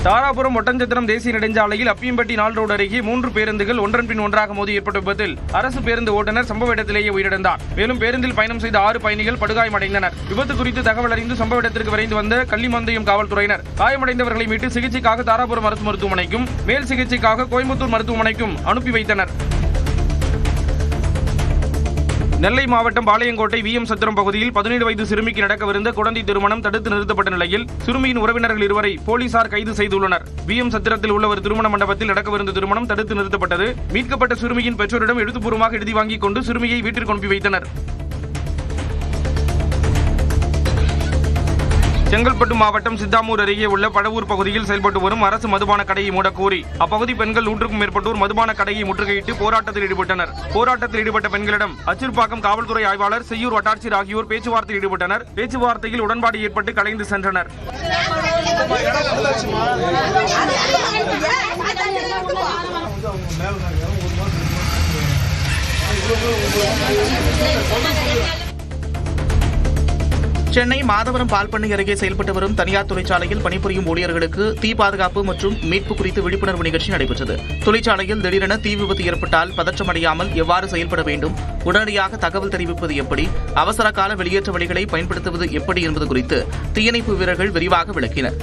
தாராபுரம் ஒட்டஞ்சத்திரம் தேசிய நெடுஞ்சாலையில் அப்பியம்பட்டி நாள் ரோடு அருகே 3 பேருந்துகள் ஒன்றன் பின் ஒன்றாக மோதி ஏற்பட்ட விபத்தில் அரசு பேருந்து ஓட்டுநர் சம்பவ இடத்திலேயே உயிரிழந்தார். மேலும் பேருந்தில் பயணம் செய்த 6 பயணிகள் படுகாயமடைந்தனர். விபத்து குறித்து தகவல் அறிந்து சம்பவ இடத்திற்கு விரைந்து வந்த கள்ளிமந்தயம் காவல்துறையினர் காயமடைந்தவர்களை மீட்டு சிகிச்சைக்காக தாராபுரம் அரசு மருத்துவமனைக்கும் மேல் சிகிச்சைக்காக கோயம்புத்தூர் மருத்துவமனைக்கும் அனுப்பி வைத்தனர். நெல்லை மாவட்டம் பாளையங்கோட்டை விஎம் சத்திரம் பகுதியில் 17 வயது சிறுமிக்கு நடக்கவிருந்த குழந்தை திருமணம் தடுத்து நிறுத்தப்பட்ட நிலையில் சிறுமியின் உறவினர்கள் இருவரை போலீசார் கைது செய்துள்ளனர். விஎம் சத்திரத்தில் உள்ள ஒரு திருமண மண்டபத்தில் நடக்கவிருந்த திருமணம் தடுத்து நிறுத்தப்பட்டது. மீட்கப்பட்ட சிறுமியின் பெற்றோரிடம் எழுத்துப்பூர்வமாக எழுதி வாங்கிக் கொண்டு சிறுமியை வீட்டிற்கு அனுப்பி வைத்தனர். செங்கல்பட்டு மாவட்டம் சித்தாமூர் அருகே உள்ள பழவூர் பகுதியில் செயல்பட்டு வரும் அரசு மதுபான கடையை மூடக்கோரி அப்பகுதி பெண்கள் 100க்கும் மேற்பட்டோர் மதுபான கடையை முற்றுகையிட்டு போராட்டத்தில் ஈடுபட்டனர். போராட்டத்தில் ஈடுபட்ட பெண்களிடம் அச்சிறுபாக்கம் காவல்துறை ஆய்வாளர், செய்யூர் வட்டாட்சியர் ஆகியோர் பேச்சுவார்த்தையில் ஈடுபட்டனர். பேச்சுவார்த்தையில் உடன்பாடு ஏற்பட்டு கலைந்து சென்றனர். சென்னை மாதவரம் பால்பண்ணை அருகே செயல்பட்டு வரும் தனியார் தொழிற்சாலையில் பணிபுரியும் ஊழியர்களுக்கு தீ பாதுகாப்பு மற்றும் மீட்பு குறித்து விழிப்புணர்வு நிகழ்ச்சி நடைபெற்றது. தொழிற்சாலையில் திடீரென தீ விபத்து ஏற்பட்டால் பதற்றமடையாமல் எவ்வாறு செயல்பட வேண்டும், உடனடியாக தகவல் தெரிவிப்பது எப்படி, அவசர கால வெளியேற்ற வழிகளை பயன்படுத்துவது எப்படி என்பது குறித்து தீயணைப்பு வீரர்கள் விரிவாக விளக்கினர்.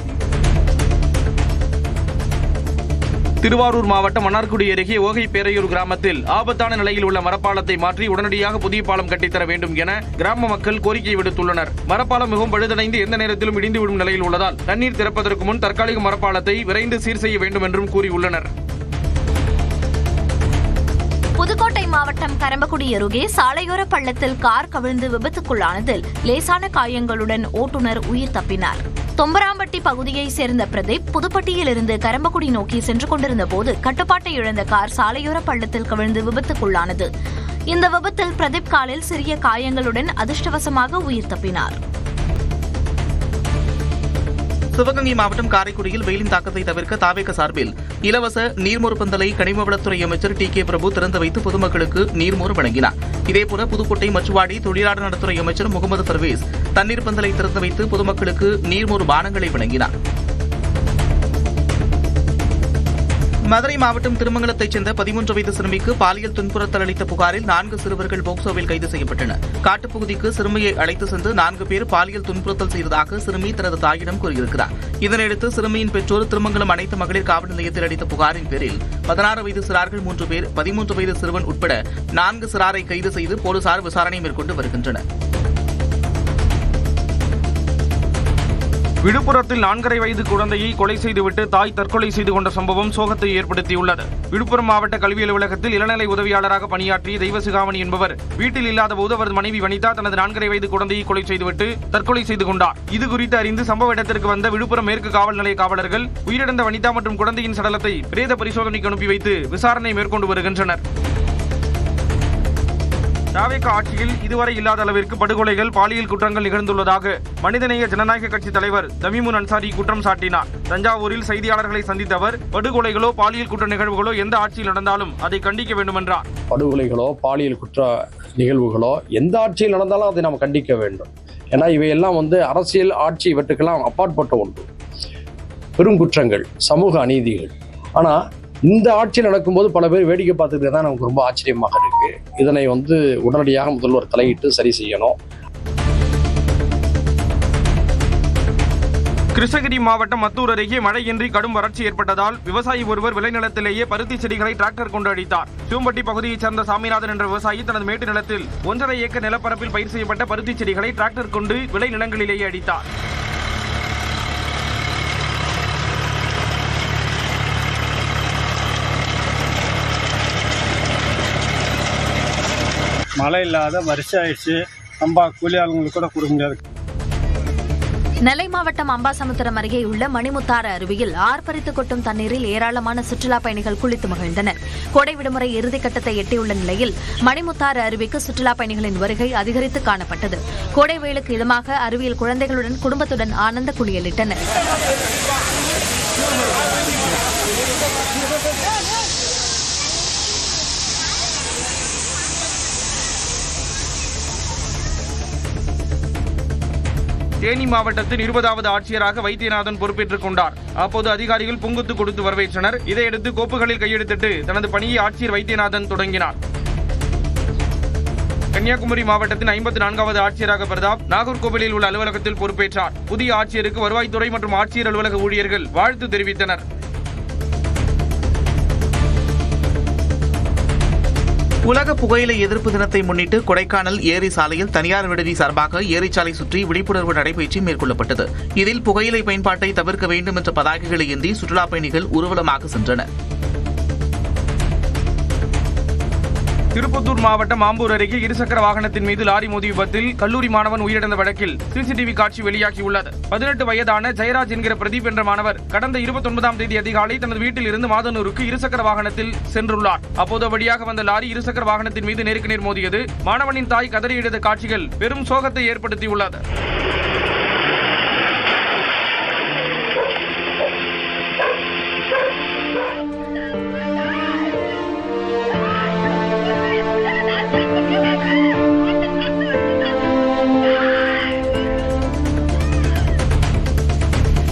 திருவாரூர் மாவட்டம் மன்னார்குடி அருகே ஓகை பேரையூர் கிராமத்தில் ஆபத்தான நிலையில் உள்ள மரப்பாலத்தை மாற்றி உடனடியாக புதிய பாலம் கட்டித்தர வேண்டும் என கிராம மக்கள் கோரிக்கை விடுத்துள்ளனர். மரப்பாலம் மிகவும் பழுதடைந்து எந்த நேரத்திலும் இடிந்துவிடும் நிலையில் உள்ளதால் தண்ணீர் திறப்பதற்கு முன் தற்காலிக மரப்பாலத்தை விரைந்து சீர் செய்ய வேண்டும் என்றும் கூறியுள்ளனர். புதுக்கோட்டை மாவட்டம் கரம்பக்குடி அருகே சாலையோர பள்ளத்தில் கார் கவிழ்ந்து விபத்துக்குள்ளானதில் லேசான காயங்களுடன் ஓட்டுநர் உயிர் தப்பினார். தொம்பராம்பட்டி பகுதியைச் சேர்ந்த பிரதீப் புதுப்பட்டியிலிருந்து கரம்பக்குடி நோக்கி சென்று கொண்டிருந்த போது கட்டுப்பாட்டை இழந்த கார் சாலையோர பள்ளத்தில் கவிழ்ந்து விபத்துக்குள்ளானது. இந்த விபத்தில் பிரதீப் காலில் சிறிய காயங்களுடன் அதிர்ஷ்டவசமாக உயிர் தப்பினார். சிவகங்கை மாவட்டம் காரைக்குடியில் வெயிலின் தாக்கத்தை தவிர்க்க தாவேக சார்பில் இலவச நீர்மோர் பந்தலை கனிமவளத்துறை அமைச்சர் டி.கே. பிரபு திறந்து வைத்து பொதுமக்களுக்கு நீர்மோர் வழங்கினார். இதேபோல புதுக்கோட்டை மச்சுவாடி தொழிலாளர் நலத்துறை அமைச்சர் முகமது பர்வேஸ் தண்ணீர் பந்தலை திறந்து வைத்து பொதுமக்களுக்கு நீர்மோர் பானங்களை வழங்கினார். மதுரை மாவட்டம் திருமங்கலத்தைச் சேர்ந்த 13 வயது சிறுமிக்கு பாலியல் துன்புறுத்தல் அளித்த புகாரில் 4 சிறுவர்கள் போக்சோவில் கைது செய்யப்பட்டனர். காட்டுப்பகுதிக்கு சிறுமியை அழைத்து சென்று 4 பேர் பாலியல் துன்புறுத்தல் செய்ததாக சிறுமி தனது தாயிடம் கூறியிருக்கிறார். இதனையடுத்து சிறுமியின் பெற்றோர் திருமங்கலம் அனைத்து மகளிர் காவல் நிலையத்தில் அளித்த புகாரின் பேரில் 16 வயது சிறார்கள் 3 பேர், 13 வயது சிறுவன் உட்பட 4 சிறாரை கைது செய்து போலீசார் விசாரணை மேற்கொண்டு வருகின்றனர். விழுப்புரத்தில் 4.5 வயது குழந்தையை கொலை செய்துவிட்டு தாய் தற்கொலை செய்து கொண்ட சம்பவம் சோகத்தை ஏற்படுத்தியுள்ளது. விழுப்புரம் மாவட்ட கல்வி அலுவலகத்தில் இளநிலை உதவியாளராக பணியாற்றிய தெய்வசிகாமணி என்பவர் வீட்டில் இல்லாதபோது அவரது மனைவி வனிதா தனது 4.5 வயது குழந்தையை கொலை செய்துவிட்டு தற்கொலை செய்து கொண்டார். இதுகுறித்து அறிந்து சம்பவ இடத்திற்கு வந்த விழுப்புரம் மேற்கு காவல் நிலைய காவலர்கள் உயிரிழந்த வனிதா மற்றும் குழந்தையின் சடலத்தை பிரேத பரிசோதனைக்கு அனுப்பி வைத்து விசாரணை மேற்கொண்டு வருகின்றனர். தாவேகா ஆட்சியில் இதுவரை இல்லாத அளவிற்கு படுகொலைகள், பாலியல் குற்றங்கள் நிகழ்ந்துள்ளதாக மனிதநேய ஜனநாயக கட்சி தலைவர் தமிமுன் அன்சாரி குற்றம் சாட்டினார். தஞ்சாவூரில் செய்தியாளர்களை சந்தித்த அவர், படுகொலைகளோ பாலியல் குற்ற நிகழ்வுகளோ எந்த ஆட்சியில் நடந்தாலும் அதை கண்டிக்க வேண்டும் என்றார். படுகொலைகளோ பாலியல் குற்ற நிகழ்வுகளோ எந்த ஆட்சியில் நடந்தாலும் அதை நாம் கண்டிக்க வேண்டும். ஏன்னா இவையெல்லாம் அரசியல் ஆட்சி இவற்றுக்கெல்லாம் அப்பாற்பட்ட ஒன்று. பெரும் குற்றங்கள், சமூக அநீதிகள். ஆனால் இந்த ஆட்சியில் நடக்கும்போது பல பேர் வேடிக்கை பார்த்துட்டு தான் நமக்கு ரொம்ப ஆச்சரியமாக இருக்கு. இதனை உடனடியாக முதல்வர் தலையிட்டு சரி செய்யணும். கிருஷ்ணகிரி மாவட்டம் மத்தூர் அருகே மழையின்றி கடும் வறட்சி ஏற்பட்டதால் விவசாயி ஒருவர் விளைநிலத்திலேயே பருத்தி செடிகளை டிராக்டர் கொண்டு அடித்தார். சூம்பட்டி பகுதியைச் சேர்ந்த சாமிநாதன் என்ற விவசாயி தனது மேட்டு நிலத்தில் 1.5 ஏக்கர் நிலப்பரப்பில் பயிர் செய்யப்பட்ட பருத்தி செடிகளை டிராக்டர் கொண்டு விளைநிலங்களிலேயே அடித்தார். மழை இல்லாத வருஷம் ஆயிடுச்சு. நம்ம கூலி ஆளுங்களுக்கு கூட கொடுக்க முடியாது. நெல்லை மாவட்டம் அம்பாசமுத்திரம் அருகே உள்ள மணிமுத்தாறு அருவியில் ஆர்ப்பரித்து கொட்டும் தண்ணீரில் ஏராளமான சுற்றுலா பயணிகள் குளித்து மகிழ்ந்தனர். கோடை விடுமுறை இறுதிக்கட்டத்தை எட்டியுள்ள நிலையில் மணிமுத்தாறு அருவிக்கு சுற்றுலா பயணிகளின் வருகை அதிகரித்து காணப்பட்டது. கோடை வெயிலுக்கு இதமாக அருவியில் குழந்தைகளுடன் குடும்பத்துடன் ஆனந்த குளியலிட்டனர். தேனி மாவட்டத்தின் 20வது ஆட்சியராக வைத்தியநாதன் பொறுப்பேற்றுக் கொண்டார். அப்போது அதிகாரிகள் பூங்கொத்து கொடுத்து வரவேற்றனர். இதையடுத்து கோப்புகளில் கையெழுத்திட்டு தனது பணியை ஆட்சியர் வைத்தியநாதன் தொடங்கினார். கன்னியாகுமரி மாவட்டத்தின் 54வது ஆட்சியராக பிரதாப் நாகர்கோவிலில் உள்ள அலுவலகத்தில் பொறுப்பேற்றார். புதிய ஆட்சியருக்கு வருவாய்த்துறை மற்றும் ஆட்சியர் அலுவலக ஊழியர்கள் வாழ்த்து தெரிவித்தனர். உலக புகையிலை எதிர்ப்பு தினத்தை முன்னிட்டு கொடைக்கானல் ஏரி சாலையில் தனியார் விடுதி சார்பாக ஏரிச்சாலை சுற்றி விழிப்புணர்வு நடைபயிற்சி மேற்கொள்ளப்பட்டது. இதில் புகையிலை பயன்பாட்டை தவிர்க்க வேண்டும் என்ற பதாகைகளை ஏந்தி சுற்றுலாப் பயணிகள் ஊர்வலமாக சென்றனர். திருப்பத்தூர் மாவட்டம் ஆம்பூர் அருகே இருசக்கர வாகனத்தின் மீது லாரி மோதி விபத்தில் கல்லூரி மாணவன் உயிரிழந்த வழக்கில் சிசிடிவி காட்சி வெளியாகியுள்ளது. 18 வயதான ஜெயராஜ் என்கிற பிரதீப் என்ற மாணவர் கடந்த 29ஆம் தேதி அதிகாலை தனது வீட்டில் இருந்து மாதனூருக்கு இருசக்கர வாகனத்தில் சென்றுள்ளார். அப்போது வழியாக வந்த லாரி இருசக்கர வாகனத்தின் மீது நேருக்கு நேர் மோதியது. மாணவனின் தாய் கதறி எழுத காட்சிகள் பெரும் சோகத்தை ஏற்படுத்தியுள்ளது.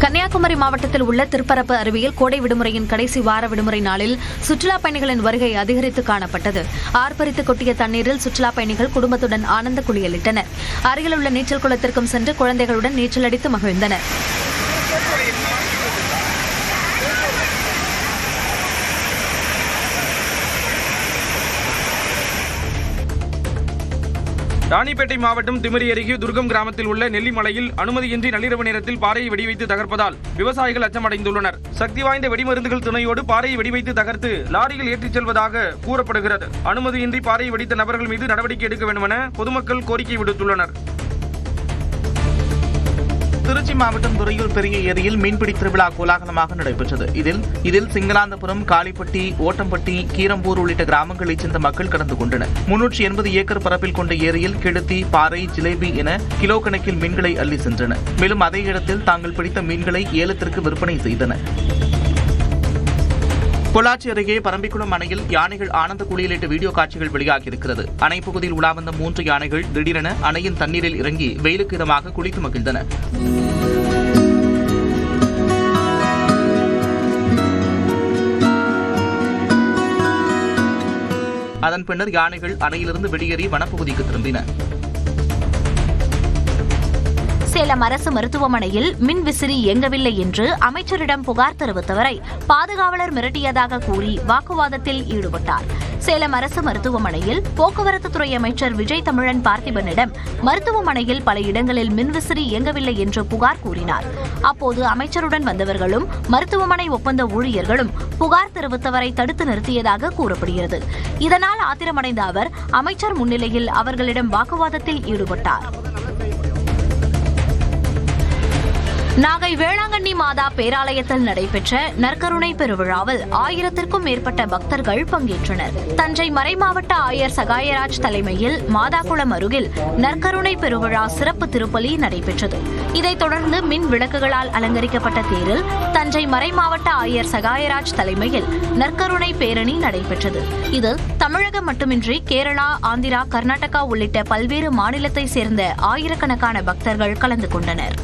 கன்னியாகுமரி மாவட்டத்தில் உள்ள திருப்பரப்பு அருவியில் கோடை விடுமுறையின் கடைசி வார விடுமுறை நாளில் சுற்றுலாப் பயணிகளின் வருகை அதிகரித்து காணப்பட்டது. ஆர்ப்பரித்து கொட்டிய தண்ணீரில் சுற்றுலாப் பயணிகள் குடும்பத்துடன் ஆனந்த குளியலிட்டனர். அருகில் உள்ள நீச்சல் குளத்திற்கும் சென்று குழந்தைகளுடன் நீச்சல் அடித்து மகிழ்ந்தனர். ராணிப்பேட்டை மாவட்டம் திமிரி அருகே துர்கம் கிராமத்தில் உள்ள நெல்லிமலையில் அனுமதியின்றி நள்ளிரவு நேரத்தில் பாறையை வெடிவைத்து தகர்ப்பதால் விவசாயிகள் அச்சமடைந்துள்ளனர். சக்தி வாய்ந்த வெடிமருந்துகள் துணையோடு பாறையை வெடிவைத்து தகர்த்து லாரியில் ஏற்றிச் செல்வதாக கூறப்படுகிறது. அனுமதியின்றி பாறையை வெடித்த நபர்கள் மீது நடவடிக்கை எடுக்க வேண்டும் என பொதுமக்கள் கோரிக்கை விடுத்துள்ளனர். திருச்சி மாவட்டம் துறையூர் பெரிய ஏரியில் மீன்பிடி திருவிழா கோலாகலமாக நடைபெற்றது. இதில் சிங்களாந்தபுரம், காளிப்பட்டி, ஓட்டம்பட்டி, கீரம்பூர் உள்ளிட்ட கிராமங்களைச் சேர்ந்த மக்கள் கலந்து கொண்டனர். 380 ஏக்கர் பரப்பில் கொண்ட ஏரியில் கெளுத்தி, பாறை, ஜிலேபி என கிலோ கணக்கில் மீன்களை அள்ளி சென்றனர். மேலும் அதே இடத்தில் தாங்கள் பிடித்த மீன்களை ஏலத்திற்கு விற்பனை செய்தனர். பொள்ளாச்சி அருகே பரம்பிக்குளம் அணையில் யானைகள் ஆனந்த குளியலிட்டு வீடியோ காட்சிகள் வெளியாகியிருக்கிறது. அணை பகுதியில் உலா வந்த 3 யானைகள் திடீரென அணையின் தண்ணீரில் இறங்கி வெயிலுக்கு இதமாக குளித்து மகிழ்ந்தன. அதன் பின்னர் யானைகள் அணையிலிருந்து வெளியேறி வனப்பகுதிக்கு திரும்பின. சேலம் அரசு மருத்துவமனையில் மின் விசிறி இயங்கவில்லை என்று அமைச்சரிடம் புகார் தெரிவித்தவரை பாதுகாவலர் மிரட்டியதாக கூறி வாக்குவாதத்தில் ஈடுபட்டார். சேலம் அரசு மருத்துவமனையில் போக்குவரத்துத்துறை அமைச்சர் விஜய் தமிழன் பார்த்திபனிடம் மருத்துவமனையில் பல இடங்களில் மின்விசிறி இயங்கவில்லை என்று புகார் கூறினார். அப்போது அமைச்சருடன் வந்தவர்களும் மருத்துவமனை ஒப்பந்த ஊழியர்களும் புகார் தெரிவித்தவரை தடுத்து நிறுத்தியதாக கூறப்படுகிறது. இதனால் ஆத்திரமடைந்த அவர் அமைச்சர் முன்னிலையில் அவர்களிடம் வாக்குவாதத்தில் ஈடுபட்டார். நாகை வேளாங்கண்ணி மாதா பேராலயத்தில் நடைபெற்ற நற்கருணை பெருவிழாவில் 1000த்திற்கும் மேற்பட்ட பக்தர்கள் பங்கேற்றனர். தஞ்சை மறைமாவட்ட ஆயர் சகாயராஜ் தலைமையில் மாதாக்குளம் அருகில் நற்கருணை பெருவிழா சிறப்பு திருப்பலி நடைபெற்றது. இதைத் தொடர்ந்து மின் விளக்குகளால் அலங்கரிக்கப்பட்ட தேரில் தஞ்சை மறைமாவட்ட ஆயர் சகாயராஜ் தலைமையில் நற்கருணை பேரணி நடைபெற்றது. இதில் தமிழகம் மட்டுமின்றி கேரளா, ஆந்திரா, கர்நாடகா உள்ளிட்ட பல்வேறு மாநிலத்தைச் சேர்ந்த ஆயிரக்கணக்கான பக்தர்கள் கலந்து கொண்டனர்.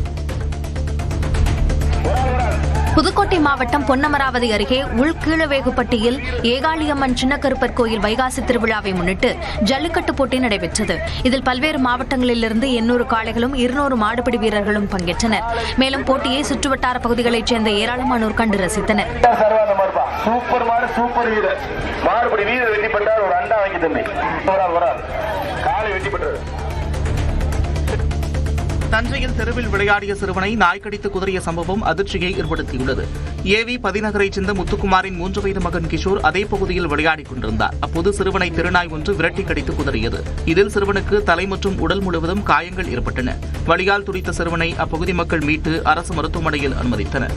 புதுக்கோட்டை மாவட்டம் பொன்னமராவதி அருகே உள்கீழவேகுப்பட்டியில் ஏகாளியம்மன் சின்னக்கருப்பர் கோயில் வைகாசி திருவிழாவை முன்னிட்டு ஜல்லிக்கட்டு போட்டி நடைபெற்றது. இதில் பல்வேறு மாவட்டங்களிலிருந்து 800 காளைகளும் 200 மாடுபிடி வீரர்களும் பங்கேற்றனர். மேலும் போட்டியை சுற்றுவட்டார பகுதிகளைச் சேர்ந்த ஏராளமானோர் கண்டு ரசித்தனர். தஞ்சையில் தெருவில் விளையாடிய சிறுவனை நாய் கடித்து குதறிய சம்பவம் அதிர்ச்சியை ஏற்படுத்தியுள்ளது. ஏவி பதிநகரைச் சேர்ந்த முத்துக்குமாரின் 3 வயது மகன் கிஷோர் அதே பகுதியில் விளையாடிக் கொண்டிருந்தார். அப்போது சிறுவனை திருநாய் ஒன்று விரட்டி கடித்து குதறியது. இதில் சிறுவனுக்கு தலை மற்றும் உடல் முழுவதும் காயங்கள் ஏற்பட்டன. வலியால் துடித்த சிறுவனை அப்பகுதி மக்கள் மீட்டு அரசு மருத்துவமனையில் அனுமதித்தனர்.